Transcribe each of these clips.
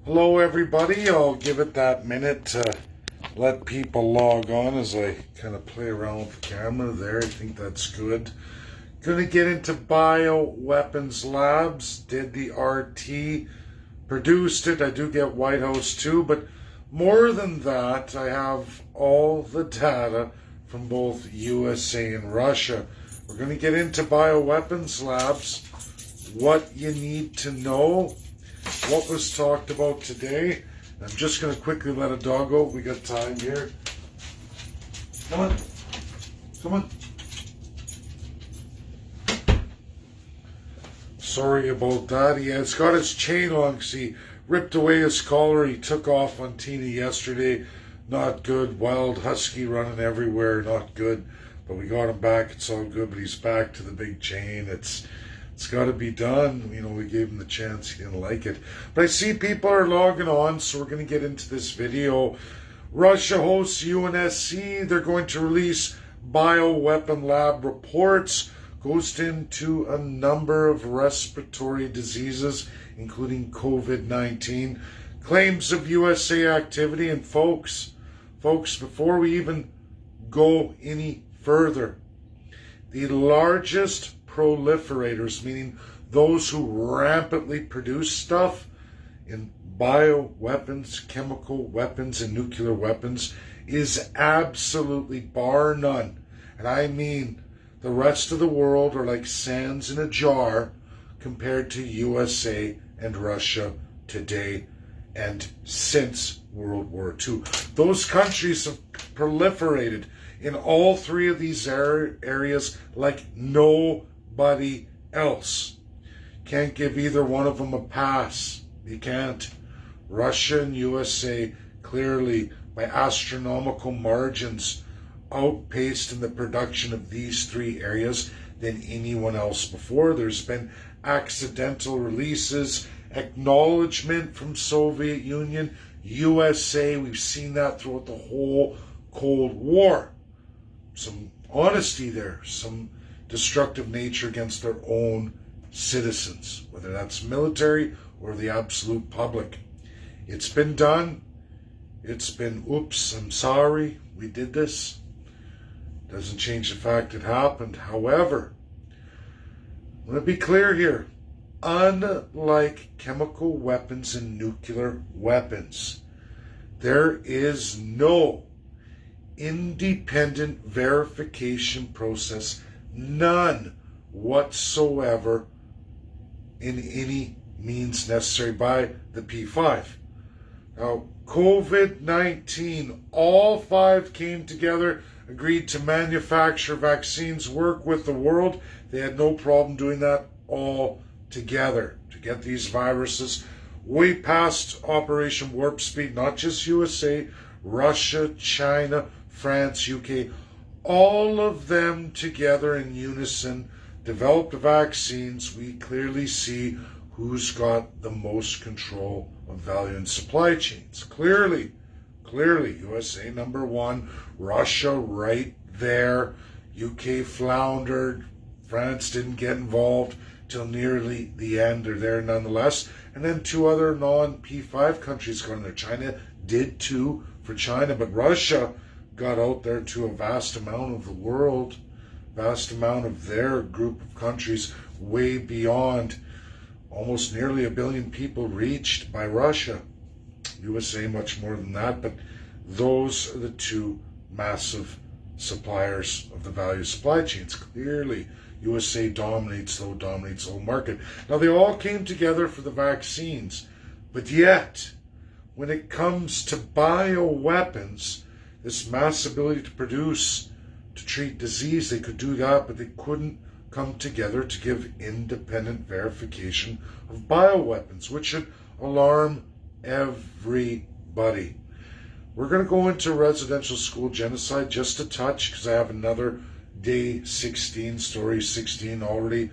Hello everybody, I'll give it that minute to let people log on as I kind of play around with the camera there. I think that's good. Gonna get into bioweapons labs, did the RT, produced it. I do get White House too, but more than that, I have all the data from both USA and Russia. We're gonna get into bioweapons labs, what you need to know, what was talked about today. I'm just going to quickly let a dog out. We got time here. Come on. Come on. Sorry about that. It's got his chain on because he ripped away his collar. He took off on Tina yesterday. Not good. Wild husky running everywhere. Not good. But we got him back. It's all good. But he's back to the big chain. It's got to be done. You know, we gave him the chance. He didn't like it. But I see people are logging on, so we're going to get into this video. Russia hosts UNSC. They're going to release bioweapon lab reports. Goes into a number of respiratory diseases, including COVID-19. Claims of USA activity. And folks, before we even go any further, the largest proliferators, meaning those who rampantly produce stuff in bioweapons, chemical weapons, and nuclear weapons, is absolutely bar none. And I mean, the rest of the world are like sands in a jar compared to USA and Russia today and since World War II. Those countries have proliferated in all three of these areas like nobody else. Can't give either one of them a pass. You can't. Russia and USA clearly by astronomical margins outpaced in the production of these three areas than anyone else before. There's been accidental releases, acknowledgement from Soviet Union, USA. We've seen that throughout the whole Cold War. Some honesty there, some destructive nature against their own citizens, whether that's military or the absolute public. It's been done. It's been, oops, I'm sorry, we did this. Doesn't change the fact it happened. However, I'm going to be clear here. Unlike chemical weapons and nuclear weapons, there is no independent verification process, none whatsoever, in any means necessary by the P5. Now, COVID-19, all five came together, agreed to manufacture vaccines, work with the world. They had no problem doing that all together to get these viruses way past Operation Warp Speed, not just USA, Russia, China, France, UK, all of them together in unison developed vaccines. We clearly see who's got the most control of value and supply chains. Clearly, USA number one, Russia right there, UK floundered, France didn't get involved till nearly the end. They're there nonetheless. And then two other non-P5 countries got in there. China did too for China, but Russia got out there to a vast amount of the world, vast amount of their group of countries, way beyond almost nearly 1 billion people reached by Russia. USA much more than that, but those are the two massive suppliers of the value supply chains. Clearly, USA dominates the whole market. Now, they all came together for the vaccines, but yet, when it comes to bioweapons, this mass ability to produce, to treat disease, they could do that, but they couldn't come together to give independent verification of bioweapons, which should alarm everybody. We're going to go into residential school genocide just a touch because I have another day 16, story 16 already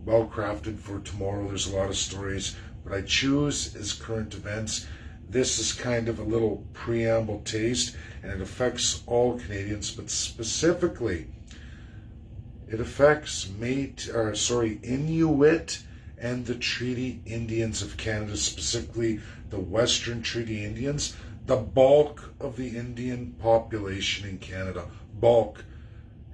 well crafted for tomorrow. There's a lot of stories, but I choose as current events. This is kind of a little preamble taste, and it affects all Canadians, but specifically it affects Inuit and the Treaty Indians of Canada, specifically the Western Treaty Indians, the bulk of the Indian population in Canada, bulk,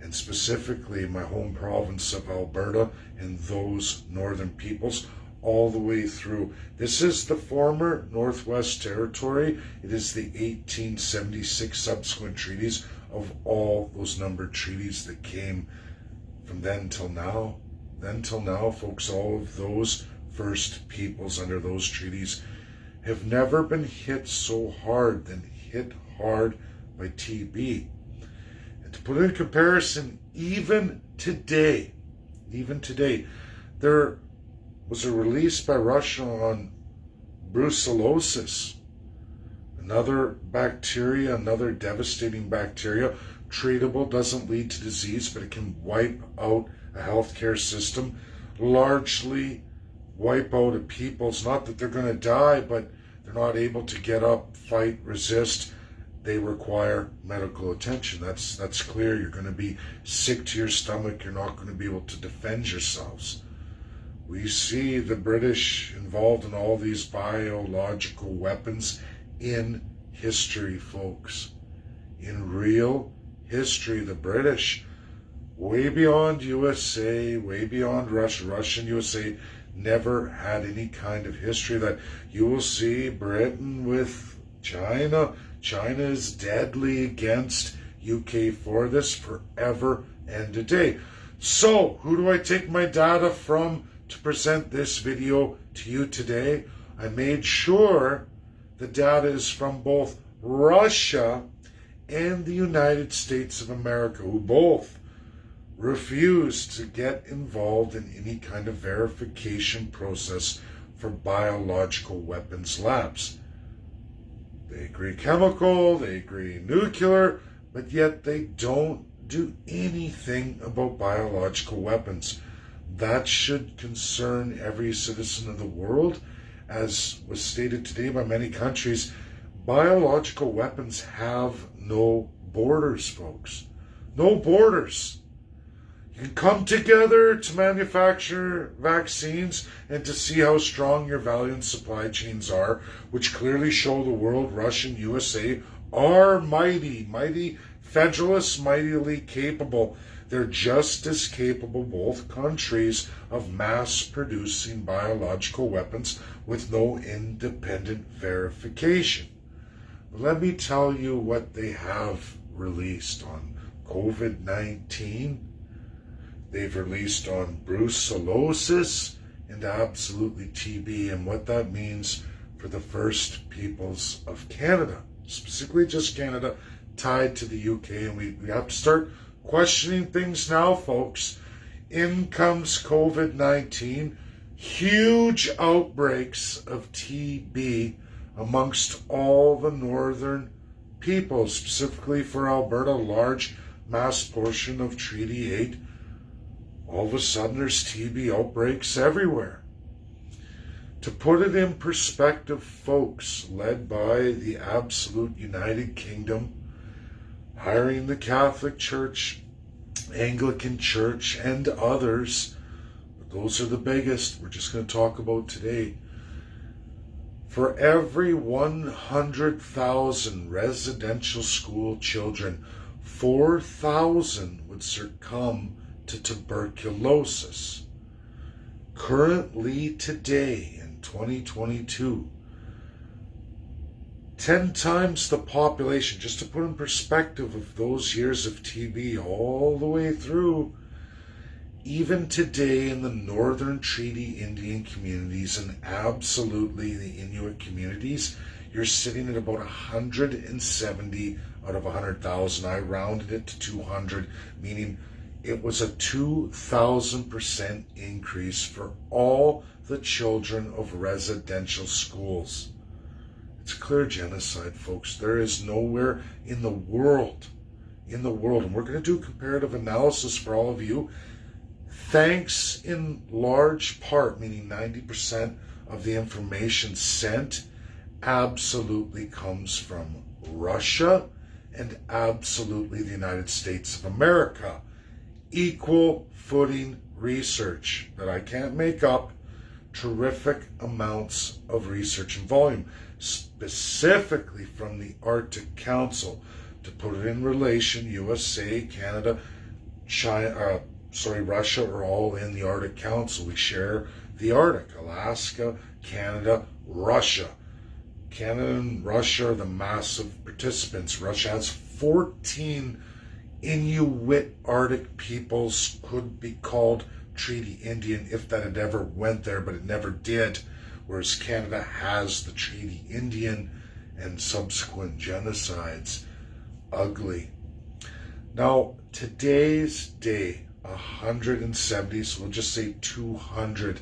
and specifically my home province of Alberta and those northern peoples all the way through. This is the former Northwest Territory. It is the 1876 subsequent treaties of all those numbered treaties that came from then till now. Then till now, folks, all of those first peoples under those treaties have never been hit so hard than hit hard by TB. And to put it in comparison, even today, there was a release by Russia on BRUCELLOSIS, another bacteria, another devastating bacteria, treatable, doesn't lead to disease, but it can wipe out a healthcare system, largely wipe out a people. It's not that they're going to die, but they're not able to get up, fight, resist. They require medical attention. That's clear. You're going to be sick to your stomach. You're not going to be able to defend yourselves. We see the British involved in all these biological weapons in history, folks. In real history, the British, way beyond USA, way beyond Russia, Russia and USA, never had any kind of history that you will see Britain with China. China is deadly against UK for this forever and a day. So, who do I take my data from to present this video to you today? I made sure the data is from both Russia and the United States of America, who both refused to get involved in any kind of verification process for biological weapons labs. They agree chemical, they agree nuclear, but yet they don't do anything about biological weapons. That should concern every citizen of the world. As was stated today by many countries, biological weapons have no borders, folks. No borders. You can come together to manufacture vaccines and to see how strong your valiant supply chains are, which clearly show the world Russia and USA are mighty federalists, mightily capable. They're just as capable, both countries, of mass producing biological weapons with no independent verification. But let me tell you what they have released on COVID-19. They've released on brucellosis and absolutely TB, and what that means for the first peoples of Canada, specifically just Canada, tied to the UK. And we have to start questioning things now, folks. In comes COVID-19, huge outbreaks of TB amongst all the northern peoples, specifically for Alberta, large mass portion of Treaty 8. All of a sudden there's TB outbreaks everywhere. To put it in perspective, folks, led by the absolute United Kingdom, hiring the Catholic Church, Anglican Church, and others, but those are the biggest we're just going to talk about today. For every 100,000 residential school children, 4,000 would succumb to tuberculosis. Currently, today, in 2022, 10 times the population, just to put in perspective of those years of TB all the way through, even today in the Northern Treaty Indian communities and absolutely the Inuit communities, you're sitting at about 170 out of 100,000. I rounded it to 200, meaning it was a 2,000% increase for all the children of residential schools. It's clear genocide, folks. There is nowhere in the world, and we're going to do comparative analysis for all of you, thanks in large part, meaning 90% of the information sent absolutely comes from Russia and absolutely the United States of America. Equal footing research that I can't make up, terrific amounts of research and volume, specifically from the Arctic Council. To put it in relation, USA, Canada, China, Russia are all in the Arctic Council. We share the Arctic. Alaska, Canada, Russia. Canada and Russia are the massive participants. Russia has 14 Inuit Arctic peoples, could be called Treaty Indian if that had ever went there, but it never did. Whereas Canada has the Treaty Indian and subsequent genocides. Ugly. Now, today's day, 170, so we'll just say 200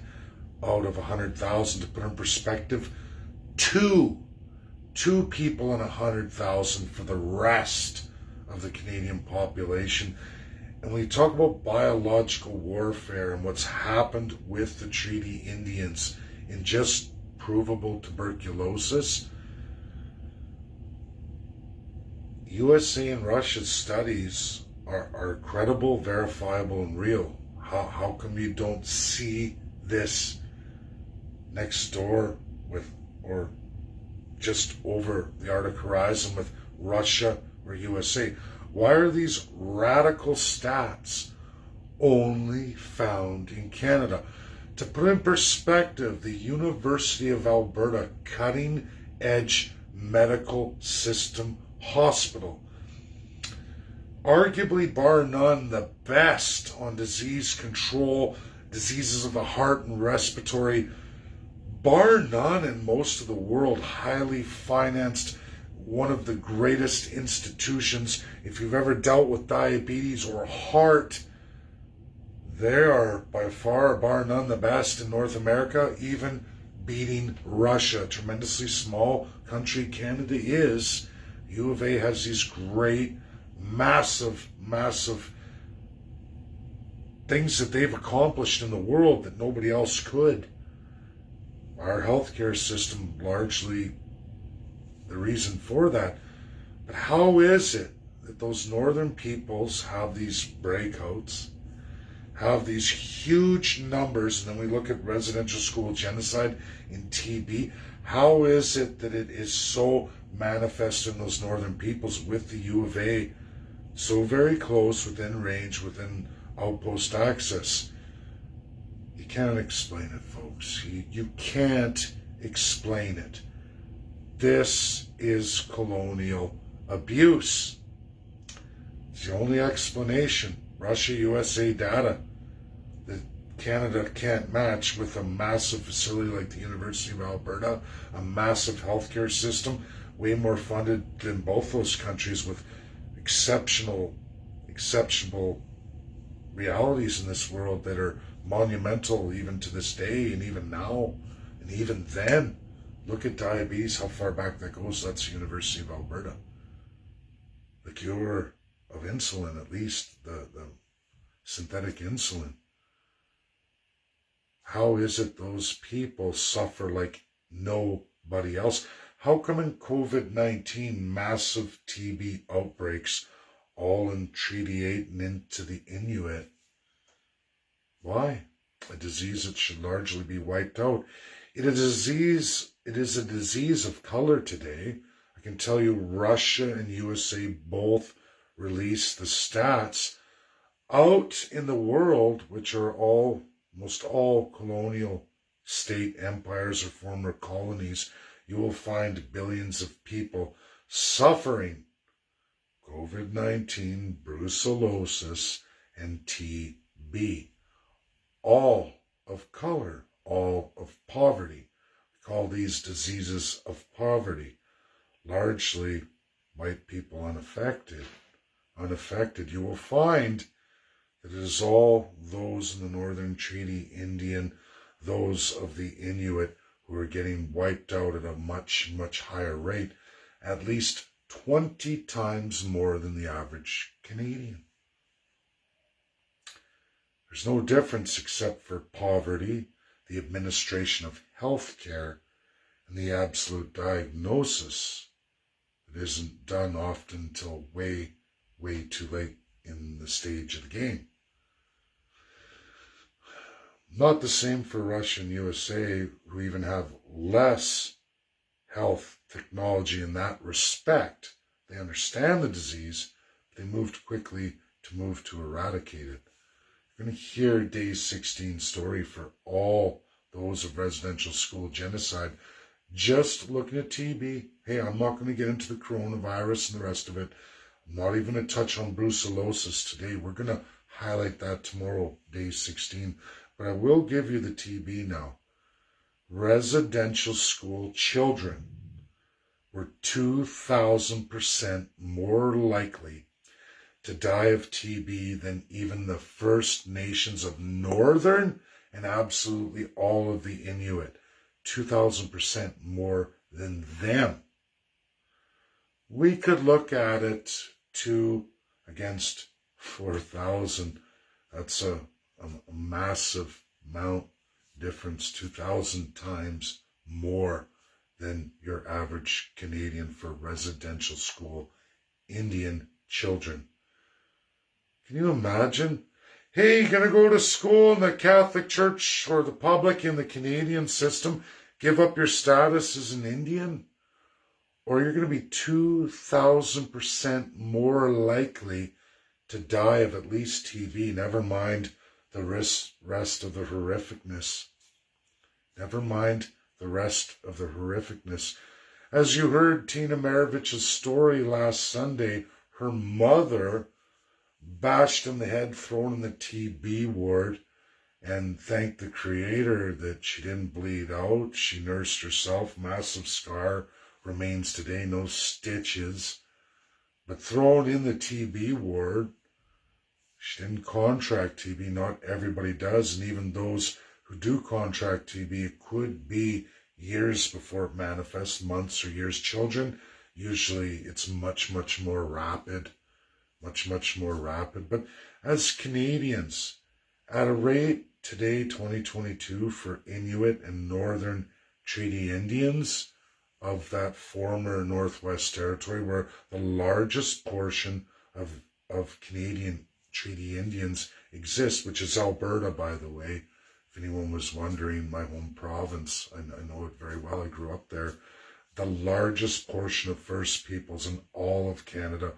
out of 100,000 to put in perspective. Two people in 100,000 for the rest of the Canadian population. And when we talk about biological warfare and what's happened with the Treaty Indians in just provable tuberculosis, USA and Russia's studies are credible, verifiable, and real. How come you don't see this next door with, or just over the Arctic horizon with Russia or USA? Why are these radical stats only found in Canada? To put in perspective, the University of Alberta cutting edge medical system hospital, arguably bar none the best on disease control, diseases of the heart and respiratory, bar none in most of the world, highly financed, one of the greatest institutions. If you've ever dealt with diabetes or heart, they are by far, bar none, the best in North America, even beating Russia, a tremendously small country Canada is. U of A has these great, massive things that they've accomplished in the world that nobody else could. Our healthcare system largely the reason for that. But how is it that those northern peoples have these breakouts, have these huge numbers, and then we look at residential school genocide in TB, how is it that it is so manifest in those northern peoples with the U of A so very close, within range, within outpost access? You can't explain it, folks. You can't explain it. This is colonial abuse. It's the only explanation. Russia, USA data that Canada can't match with a massive facility like the University of Alberta, a massive healthcare system, way more funded than both those countries, with exceptional realities in this world that are monumental even to this day, and even now, and even then. Look at diabetes, how far back that goes. That's the University of Alberta. The cure of insulin, at least, the synthetic insulin. How is it those people suffer like nobody else? How come in COVID-19, massive TB outbreaks, all in Treaty 8 and into the Inuit? Why? A disease that should largely be wiped out. It is a disease of color today. I can tell you Russia and USA both release the stats. Out in the world, which are almost all colonial state empires or former colonies, you will find billions of people suffering COVID-19, brucellosis, and TB. All of color, all of poverty. We call these diseases of poverty. Largely white people unaffected. You will find that it is all those in the Northern Treaty Indian, those of the Inuit, who are getting wiped out at a much, much higher rate, at least 20 times more than the average Canadian. There's no difference except for poverty, the administration of health care, and the absolute diagnosis that isn't done often until way, way too late in the stage of the game. Not the same for Russia and USA, who even have less health technology in that respect. They understand the disease, but they moved quickly to eradicate it. You're going to hear day 16 story for all those of residential school genocide. Just looking at TB. Hey, I'm not going to get into the coronavirus and the rest of it. I'm not even going to touch on brucellosis today. We're going to highlight that tomorrow, day 16. But I will give you the TB now. Residential school children were 2,000% more likely to die of TB than even the First Nations of Northern and absolutely all of the Inuit. 2,000% more than them. We could look at it 2 against 4,000. That's a massive amount difference, 2,000 times more than your average Canadian for residential school Indian children. Can you imagine? Hey, you're going to go to school in the Catholic Church or the public in the Canadian system, give up your status as an Indian? Or you're going to be 2,000% more likely to die of at least TB, never mind the rest of the horrificness. Never mind the rest of the horrificness. As you heard Tina Marovich's story last Sunday, her mother bashed in the head, thrown in the TB ward, and thanked the Creator that she didn't bleed out. She nursed herself, massive scar, remains today, no stitches. But thrown in the TB ward, she didn't contract TB. Not everybody does, and even those who do contract TB, it could be years before it manifests, months or years. Children, usually it's much more rapid. Much more rapid. But as Canadians, at a rate today, 2022, for Inuit and Northern Treaty Indians of that former Northwest Territory, where the largest portion of Canadian Treaty Indians exists, which is Alberta, by the way. If anyone was wondering, my home province, I know it very well, I grew up there. The largest portion of First Peoples in all of Canada,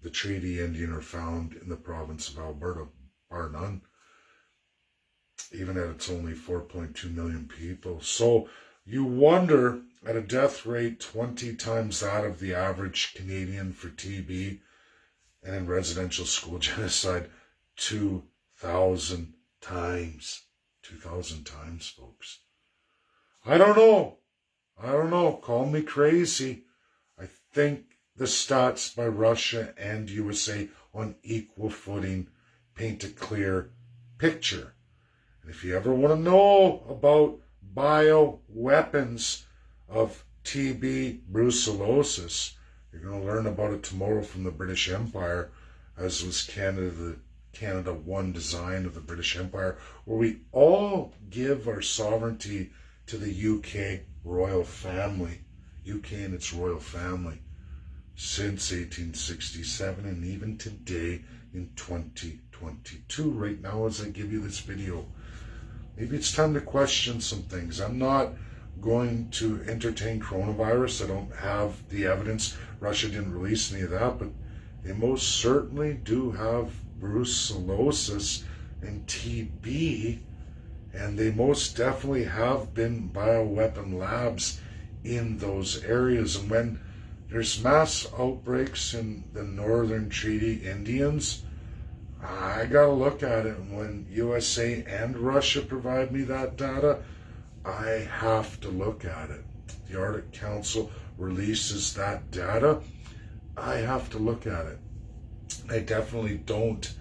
the Treaty Indian, are found in the province of Alberta, bar none, even at its only 4.2 million people. So you wonder, at a death rate 20 times that of the average Canadian for TB, and in residential school genocide, 2,000 times. 2,000 times, folks. I don't know. Call me crazy. I think the stats by Russia and USA on equal footing paint a clear picture. And if you ever want to know about bioweapons of TB brucellosis, you're going to learn about it tomorrow from the British Empire, as was Canada 1 design of the British Empire, where we all give our sovereignty to the UK royal family, UK and its royal family, since 1867 and even today in 2022, right now as I give you this video. Maybe it's time to question some things. I'm not going to entertain coronavirus. I don't have the evidence. Russia didn't release any of that, but they most certainly do have brucellosis and TB, and they most definitely have been bioweapon labs in those areas. And when there's mass outbreaks in the Northern Treaty Indians, I gotta look at it. And when USA and Russia provide me that data, I have to look at it. The Arctic Council releases that data, I have to look at it. I definitely don't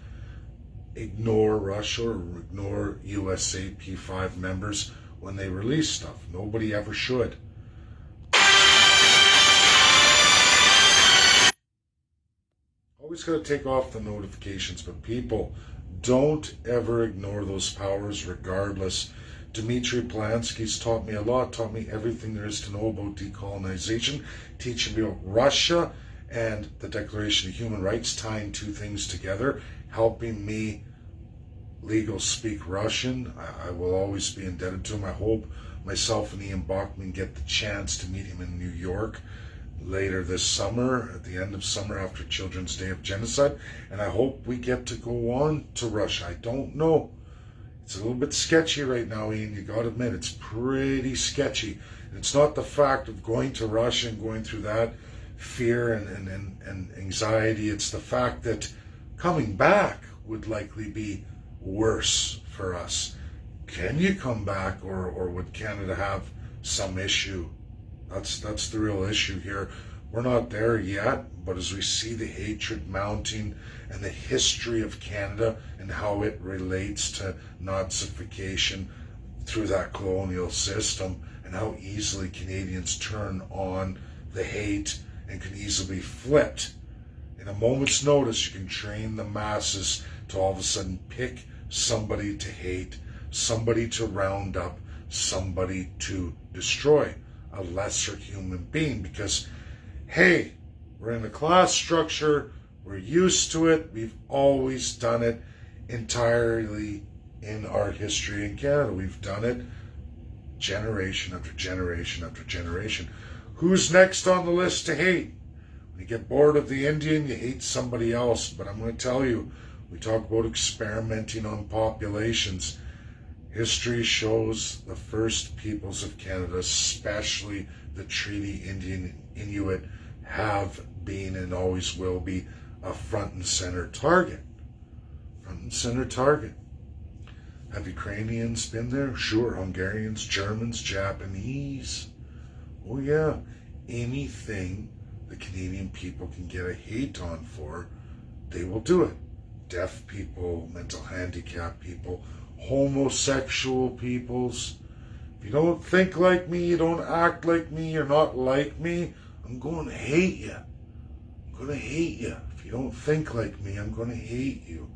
ignore Russia or ignore USA P5 members when they release stuff. Nobody ever should. Always got to take off the notifications, but people, don't ever ignore those powers regardless. Dmitry Polanski's taught me a lot, taught me everything there is to know about decolonization, teaching me about Russia and the Declaration of Human Rights, tying two things together, helping me legal speak Russian. I will always be indebted to him. I hope myself and Ian Bjorkman get the chance to meet him in New York later this summer, at the end of summer after Children's Day of Genocide. And I hope we get to go on to Russia. I don't know. It's a little bit sketchy right now, Ian. You got to admit, it's pretty sketchy. And it's not the fact of going to Russia and going through that fear and anxiety. It's the fact that coming back would likely be worse for us. Can you come back, or would Canada have some issue? That's the real issue here. We're not there yet, but as we see the hatred mounting and the history of Canada and how it relates to Nazification through that colonial system, and how easily Canadians turn on the hate and can easily be flipped. In a moment's notice, you can train the masses to all of a sudden pick somebody to hate, somebody to round up, somebody to destroy, a lesser human being. Because, hey, we're in a class structure, we're used to it, we've always done it entirely in our history in Canada. We've done it generation after generation after generation. Who's next on the list to hate? When you get bored of the Indian, you hate somebody else. But I'm going to tell you, we talk about experimenting on populations. History shows the first peoples of Canada, especially the Treaty Indian Inuit, have been and always will be a front and center target. Front and center target. Have Ukrainians been there? Sure. Hungarians, Germans, Japanese. Oh yeah. Anything the Canadian people can get a hate on for, they will do it. Deaf people, mental handicap people, homosexual peoples. If you don't think like me, you don't act like me, you're not like me, I'm going to hate you. I'm going to hate you. If you don't think like me, I'm going to hate you.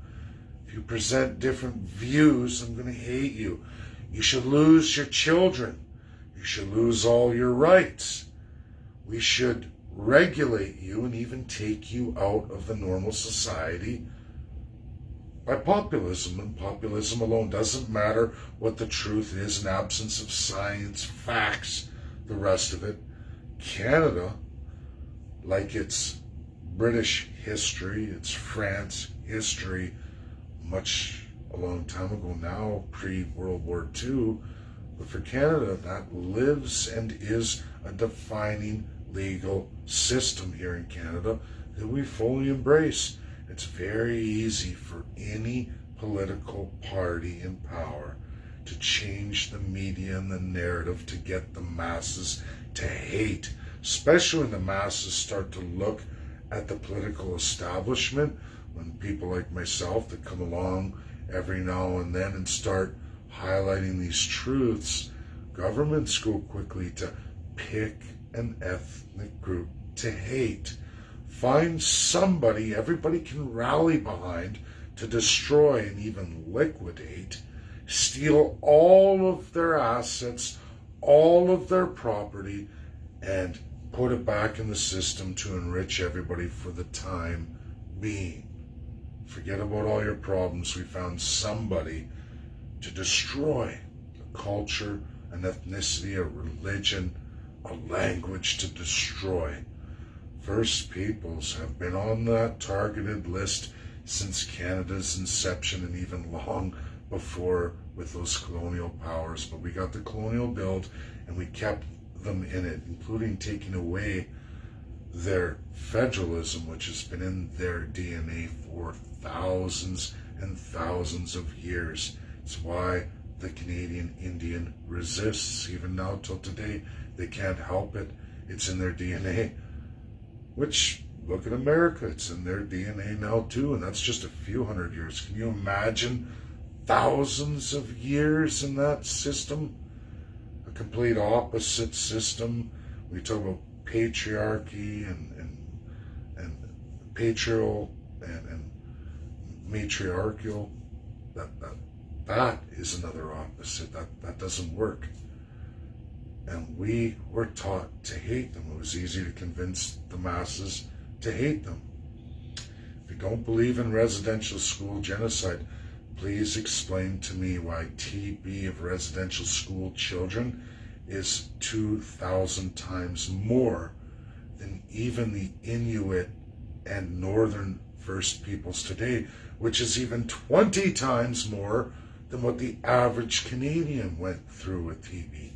If you present different views, I'm going to hate you. You should lose your children. You should lose all your rights. We should regulate you and even take you out of the normal society by populism, and populism alone. Doesn't matter what the truth is, in absence of science, facts, the rest of it. Canada, like its British history, its France history, much a long time ago now, pre-World War II, but for Canada, that lives and is a defining legal system here in Canada that we fully embrace. It's very easy for any political party in power to change the media and the narrative to get the masses to hate, especially when the masses start to look at the political establishment, when people like myself that come along every now and then and start highlighting these truths. Governments go quickly to pick an ethnic group to hate. Find somebody everybody can rally behind to destroy and even liquidate, steal all of their assets, all of their property, and put it back in the system to enrich everybody for the time being. Forget about all your problems. We found somebody to destroy a culture, an ethnicity, a religion, a language to destroy. First Peoples have been on that targeted list since Canada's inception and even long before with those colonial powers. But we got the colonial build and we kept them in it, including taking away their federalism, which has been in their DNA for thousands and thousands of years. It's why the Canadian Indian resists, even now till today. They can't help it. It's in their DNA. Which, look at America, it's in their DNA now too, and that's just a few hundred years. Can you imagine thousands of years in that system? A complete opposite system. We talk about patriarchy and patriarchal and matriarchal. That is another opposite. That doesn't work. And we were taught to hate them. It was easy to convince the masses to hate them. If you don't believe in residential school genocide, Please explain to me why TB of residential school children is 2,000 times more than even the Inuit and Northern First Peoples today, which is even 20 times more than what the average Canadian went through with TB.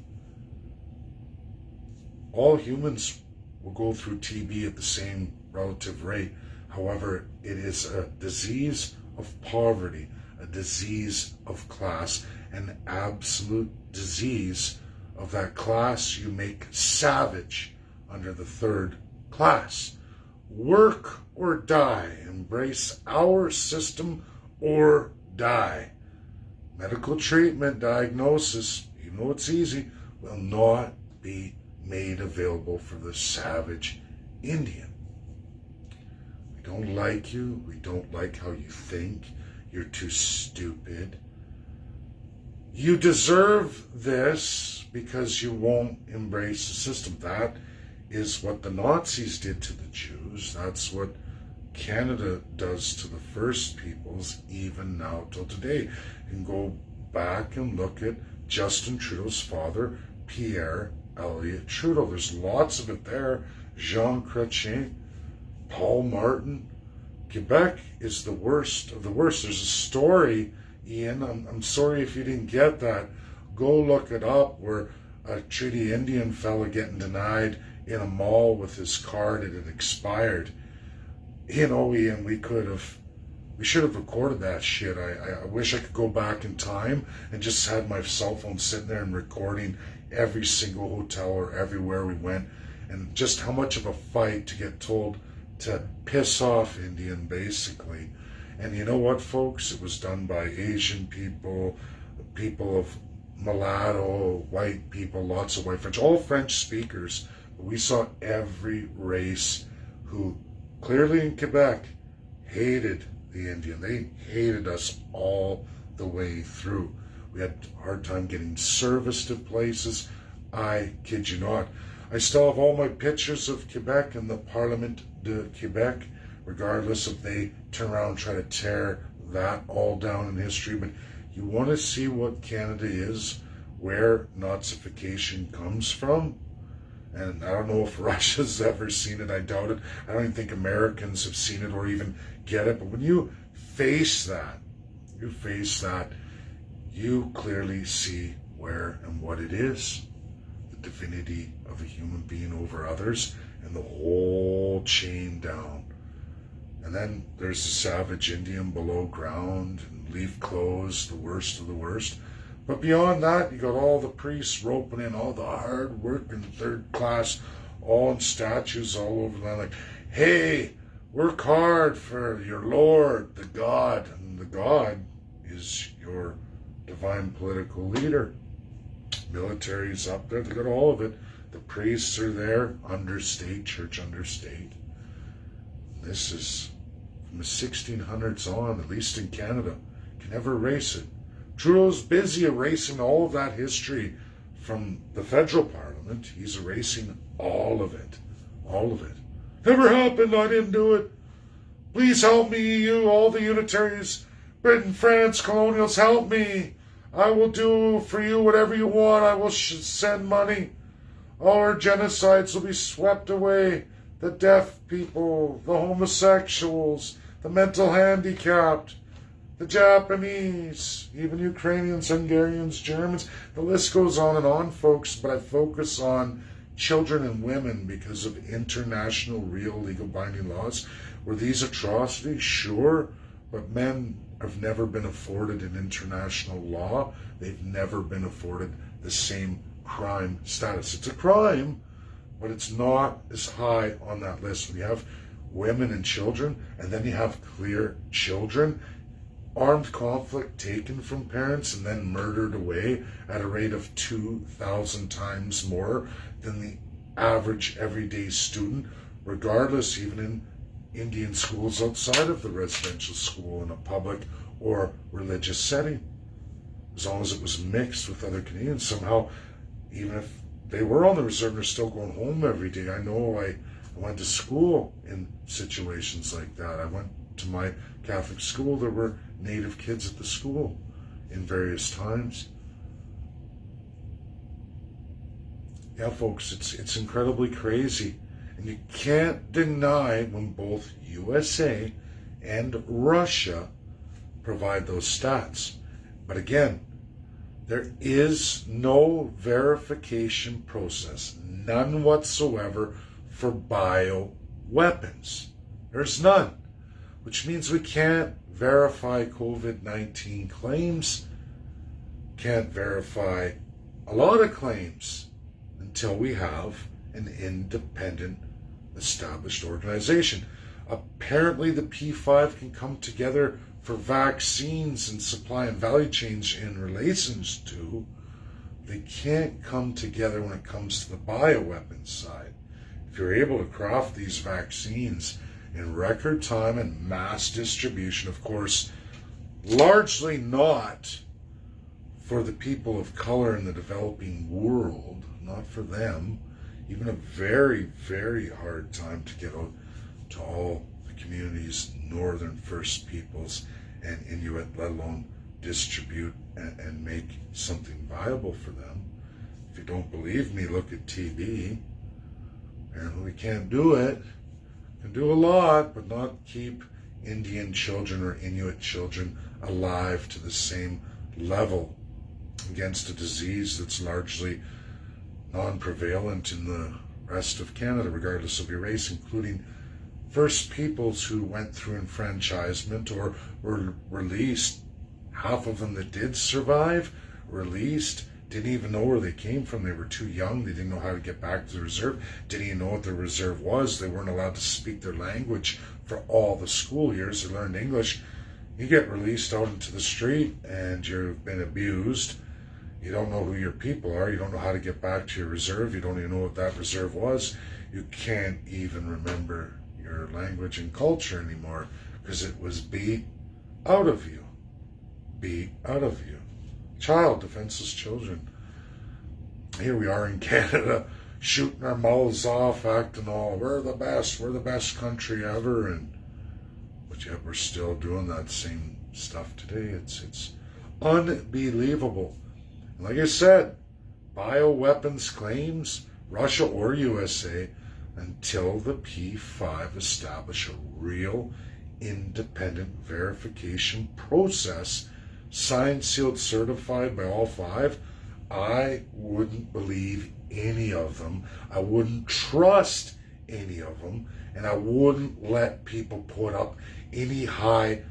All humans will go through TB at the same relative rate. However, it is a disease of poverty, a disease of class, an absolute disease of that class you make savage under the third class. Work or die. Embrace our system or die. Medical treatment, diagnosis, even though it's easy, will not be made available for the savage Indian. We don't like you. We don't like how you think. You're too stupid. You deserve this because you won't embrace the system. That is what the Nazis did to the Jews. That's what Canada does to the First Peoples, even now till today. You can go back and look at Justin Trudeau's father, Pierre Elliott Trudeau. There's lots of it there. Jean Chrétien, Paul Martin. Quebec is the worst of the worst. There's a story, Ian, I'm sorry if you didn't get that. Go look it up, where a Treaty Indian fella getting denied in a mall with his card. It had expired. You know, Ian, we should have recorded that shit. I wish I could go back in time and just had my cell phone sitting there and recording every single hotel or everywhere we went, and just how much of a fight to get told to piss off Indian, basically. And you know what, folks? It was done by Asian people, people of mulatto, white people, lots of white French, all French speakers. But we saw every race who clearly in Quebec hated the Indian. They hated us all the way through. We had a hard time getting service to places. I kid you not. I still have all my pictures of Quebec in the Parlement de Quebec, regardless if they turn around and try to tear that all down in history. But you want to see what Canada is, where Nazification comes from. And I don't know if Russia's ever seen it. I doubt it. I don't even think Americans have seen it or even get it. But when you face that, you clearly see where and what it is. The divinity of a human being over others, and the whole chain down. And then there's the savage Indian below ground, and leaf clothes, the worst of the worst. But beyond that, you got all the priests roping in all the hard working third class, all in statues all over the land, like, hey, work hard for your Lord, the God. And the God is your divine political leader. Military's up there, they got all of it. The priests are there, understate, church understate. This is from the 1600s on, at least in Canada. Can never erase it. Trudeau's busy erasing all of that history from the federal parliament. He's erasing all of it. All of it. Never happened, I didn't do it. Please help me, EU, all the unitaries, Britain, France, colonials, help me. I will do for you whatever you want. I will send money. All our genocides will be swept away. The deaf people, the homosexuals, the mental handicapped, the Japanese, even Ukrainians, Hungarians, Germans. The list goes on and on, folks, but I focus on children and women because of international, real, legal binding laws. Were these atrocities? Sure, but men have never been afforded an international law. They've never been afforded the same crime status. It's a crime, but it's not as high on that list. When you have women and children, and then you have clear children, armed conflict taken from parents and then murdered away at a rate of 2,000 times more than the average everyday student, regardless, even in Indian schools outside of the residential school in a public or religious setting. As long as it was mixed with other Canadians, somehow, even if they were on the reserve, they're still going home every day. I know I went to school in situations like that. I went to my Catholic school. There were Native kids at the school in various times. Yeah, folks, it's incredibly crazy. And you can't deny when both USA and Russia provide those stats. But again, there is no verification process, none whatsoever, for bioweapons. There's none, which means we can't verify COVID-19 claims, can't verify a lot of claims until we have an independent, established organization. Apparently the P5 can come together for vaccines and supply and value chains in relations to. They can't come together when it comes to the bioweapons side. If you're able to craft these vaccines in record time and mass distribution, of course, largely not for the people of color in the developing world, not for them, even a very, very hard time to get out to all the communities, Northern First Peoples and Inuit, let alone distribute and make something viable for them. If you don't believe me, look at TB. Apparently we can't do it. Can do a lot, but not keep Indian children or Inuit children alive to the same level against a disease that's largely non-prevalent in the rest of Canada, regardless of your race, including First Peoples who went through enfranchisement or were released. Half of them that did survive, released, didn't even know where they came from. They were too young. They didn't know how to get back to the reserve. Didn't even know what the reserve was. They weren't allowed to speak their language for all the school years. They learned English. You get released out into the street and you've been abused. You don't know who your people are. You don't know how to get back to your reserve. You don't even know what that reserve was. You can't even remember your language and culture anymore because it was beat out of you. Beat out of you. Child, defenseless children. Here we are in Canada, shooting our mouths off, acting all, we're the best country ever, but yet we're still doing that same stuff today. It's unbelievable. Like I said, bioweapons claims, Russia or USA, until the P5 establish a real independent verification process, signed, sealed, certified by all five, I wouldn't believe any of them. I wouldn't trust any of them, and I wouldn't let people put up any high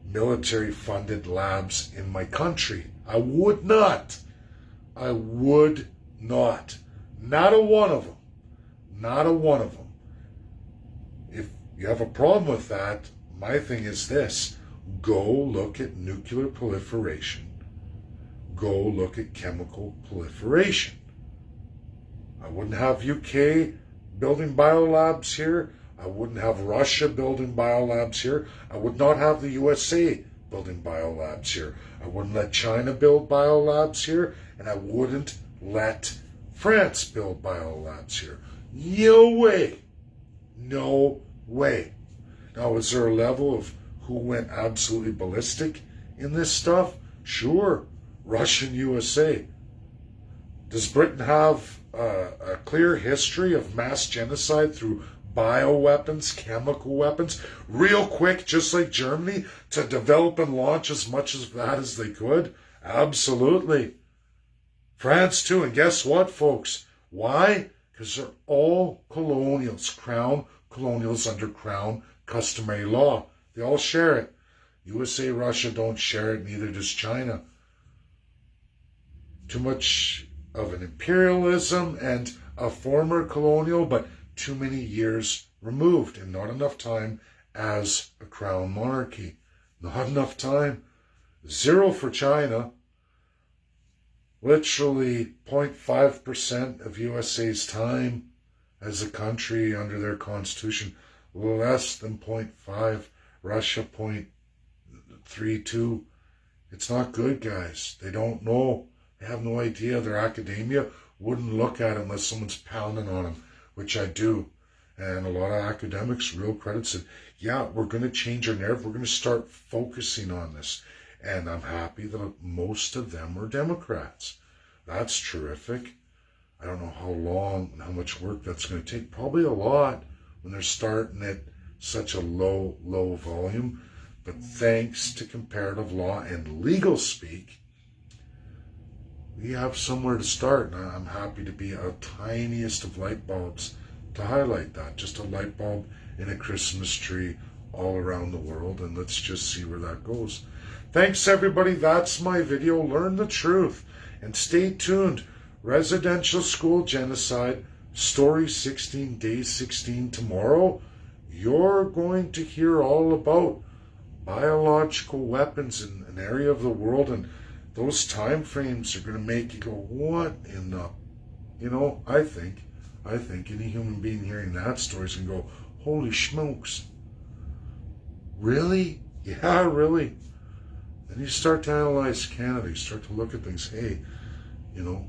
military-funded labs in my country. I would not. I would not. Not a one of them. Not a one of them. If you have a problem with that, my thing is this. Go look at nuclear proliferation. Go look at chemical proliferation. I wouldn't have UK building biolabs here. I wouldn't have Russia building biolabs here. I would not have the USA building biolabs here. I wouldn't let China build biolabs here, and I wouldn't let France build biolabs here. No way. No way. Now, is there a level of who went absolutely ballistic in this stuff? Sure. Russia and USA. Does Britain have a clear history of mass genocide through bioweapons, chemical weapons, real quick, just like Germany, to develop and launch as much of that as they could? Absolutely. France too, and guess what, folks? Why? Because they're all colonials, crown colonials under crown customary law. They all share it. USA, Russia don't share it, neither does China. Too much of an imperialism and a former colonial, but too many years removed and not enough time as a crown monarchy. Not enough time. 0 for China. Literally 0.5% of USA's time as a country under their constitution. Less than 0.5. Russia 0.32. It's not good, guys. They don't know. They have no idea. Their academia wouldn't look at it unless someone's pounding on them, which I do. And a lot of academics, real credit, said, yeah, we're going to change our narrative. We're going to start focusing on this. And I'm happy that most of them are Democrats. That's terrific. I don't know how long and how much work that's going to take. Probably a lot when they're starting at such a low volume. But thanks to comparative law and legal speak, we have somewhere to start. And I'm happy to be a tiniest of light bulbs to highlight that. Just a light bulb in a Christmas tree all around the world. And let's just see where that goes. Thanks, everybody. That's my video. Learn the truth. And stay tuned. Residential school genocide, story 16, day 16 tomorrow. You're going to hear all about biological weapons in an area of the world, and those time frames are going to make you go, what in the, I think any human being hearing that story is going to go, holy smokes. Really? Yeah, really. Then you start to analyze Canada. You start to look at things. Hey, well,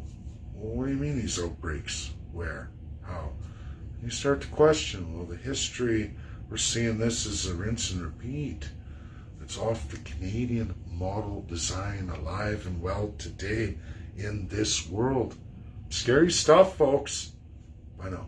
what do you mean these outbreaks? Where? How? And you start to question, well, the history, we're seeing this as a rinse and repeat. It's off the Canadian model design, alive and well today in this world. Scary stuff, folks. Bye now.